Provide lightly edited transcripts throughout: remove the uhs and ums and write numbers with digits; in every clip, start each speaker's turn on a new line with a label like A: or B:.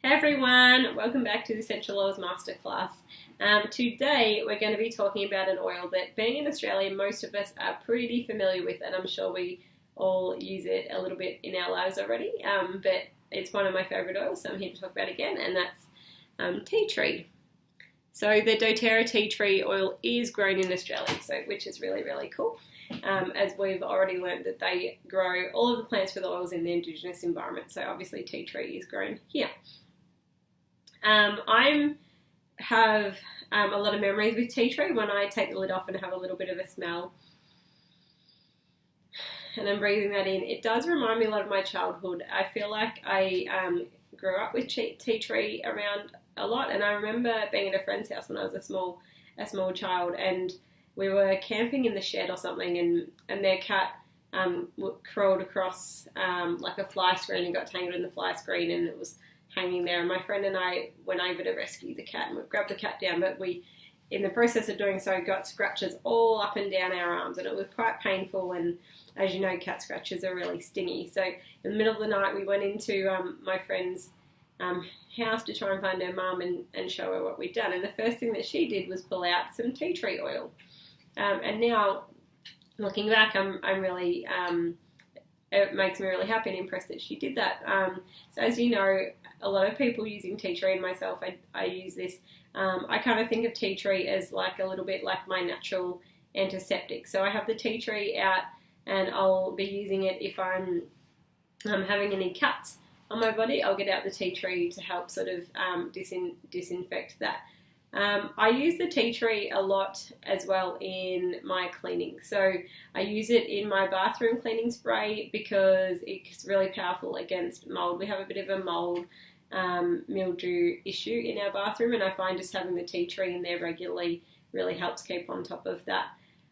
A: Hey everyone, welcome back to the Essential Oils Masterclass. Today we're going to be talking about an oil that, being in Australia, most of us are pretty familiar with, and I'm sure we all use it a little bit in our lives already, but it's one of my favourite oils, so I'm here to talk about it again, and that's tea tree. So the doTERRA tea tree oil is grown in Australia, which is really, really cool. As we've already learned that they grow all of the plants for the oils in the Indigenous environment, so obviously tea tree is grown here. I have a lot of memories with tea tree when I take the lid off and have a little bit of a smell and I'm breathing that in. It does remind me a lot of my childhood. I feel like I grew up with tea tree around a lot, and I remember being at a friend's house when I was a small child, and we were camping in the shed or something, and their cat crawled across like a fly screen and got tangled in the fly screen, and it was hanging there, and my friend and I went over to rescue the cat, and we grabbed the cat down, but we, in the process of doing so, got scratches all up and down our arms, and it was quite painful, and as you know, cat scratches are really stingy. So in the middle of the night, we went into my friend's house to try and find her mum and show her what we'd done, and the first thing that she did was pull out some tea tree oil, and now, looking back, I'm really, it makes me really happy and impressed that she did that. So as you know, a lot of people using tea tree, and myself, I use this. I kind of think of tea tree as like a little bit like my natural antiseptic. So I have the tea tree out, and I'll be using it if I'm having any cuts on my body. I'll get out the tea tree to help sort of disinfect that. I use the tea tree a lot as well in my cleaning. So I use it in my bathroom cleaning spray because it's really powerful against mold. We have a bit of a mold mildew issue in our bathroom, and I find just having the tea tree in there regularly really helps keep on top of that.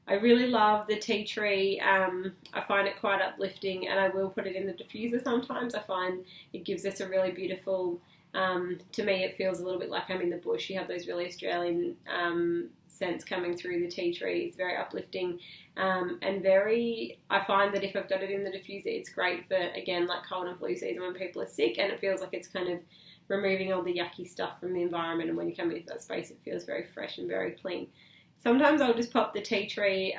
A: I really love the tea tree. I find it quite uplifting, and I will put it in the diffuser sometimes. I find it gives us a really beautiful, to me it feels a little bit like I'm in the bush. You have those really Australian scents coming through the tea tree. It's very uplifting, and I find that if I've got it in the diffuser, it's great for, again, like cold and flu season when people are sick, and it feels like it's kind of removing all the yucky stuff from the environment, and when you come into that space, it feels very fresh and very clean. Sometimes I'll just pop the tea tree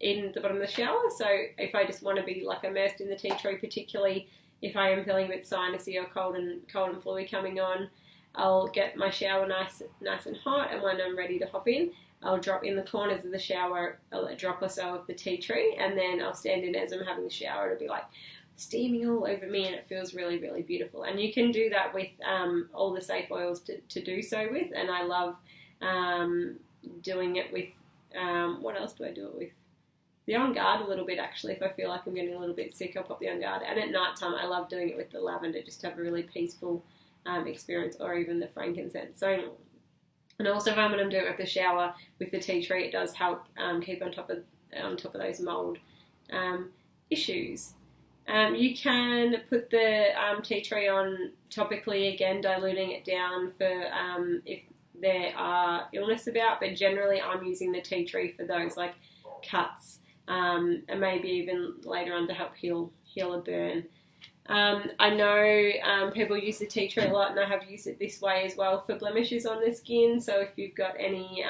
A: in the bottom of the shower, so if I just want to be like immersed in the tea tree, particularly if I am feeling a bit sinusy or cold and flu coming on, I'll get my shower nice and hot, and when I'm ready to hop in, I'll drop in the corners of the shower a drop or so of the tea tree, and then I'll stand in as I'm having the shower. It'll be like steaming all over me, and it feels really, really beautiful. And you can do that with all the safe oils to do so with, and I love doing it with, what else do I do it with? The On Guard a little bit, actually. If I feel like I'm getting a little bit sick, I'll pop the On Guard. And at night time, I love doing it with the lavender, just to have a really peaceful experience, or even the frankincense. So, and also when I'm doing it with the shower with the tea tree, it does help keep on top of those mold issues. You can put the tea tree on topically, again, diluting it down for if there are illness about, but generally I'm using the tea tree for those like cuts, and maybe even later on to help heal a burn. I know people use the tea tree a lot, and I have used it this way as well for blemishes on the skin. So if you've got any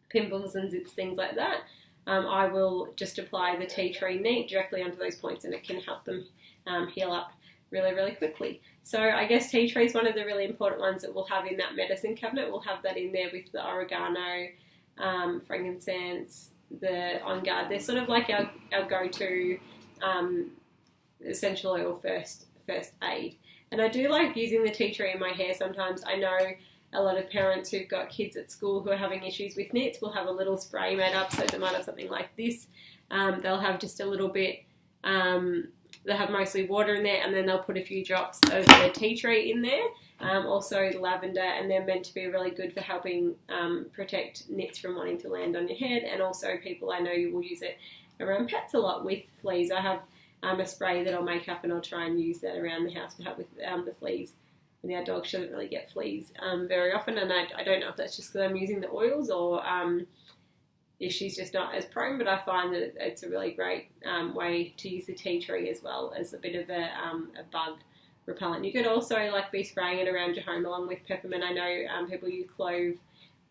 A: pimples and zits, things like that, I will just apply the tea tree neat directly onto those points, and it can help them heal up really, really quickly. So I guess tea tree is one of the really important ones that we'll have in that medicine cabinet. We'll have that in there with the oregano, frankincense, the On Guard. They're sort of like our go-to essential oil first aid. And I do like using the tea tree in my hair sometimes. I know a lot of parents who've got kids at school who are having issues with nits will have a little spray made up, so they might have something like this. They'll have just a little bit, they'll have mostly water in there, and then they'll put a few drops of the tea tree in there, also lavender, and they're meant to be really good for helping protect nits from wanting to land on your head. And also people, I know you will use it around pets a lot with fleas. I have a spray that I'll make up, and I'll try and use that around the house to help with the fleas. And our dog shouldn't really get fleas very often, and I don't know if that's just because I'm using the oils or if she's just not as prone, but I find that it's a really great way to use the tea tree as well as a bit of a bug repellent. You could also like be spraying it around your home along with peppermint. I know people use clove,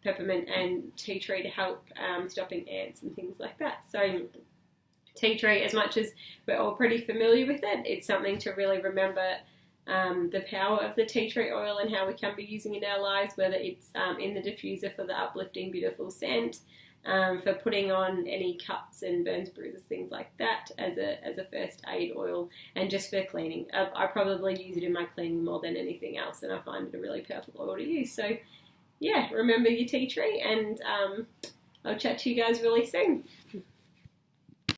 A: peppermint and tea tree to help stopping ants and things like that. So tea tree, as much as we're all pretty familiar with it, it's something to really remember the power of the tea tree oil and how we can be using it in our lives, whether it's in the diffuser for the uplifting, beautiful scent, for putting on any cuts and burns, bruises, things like that as a first aid oil, and just for cleaning. I probably use it in my cleaning more than anything else, and I find it a really perfect oil to use. So yeah, remember your tea tree, and I'll chat to you guys really soon.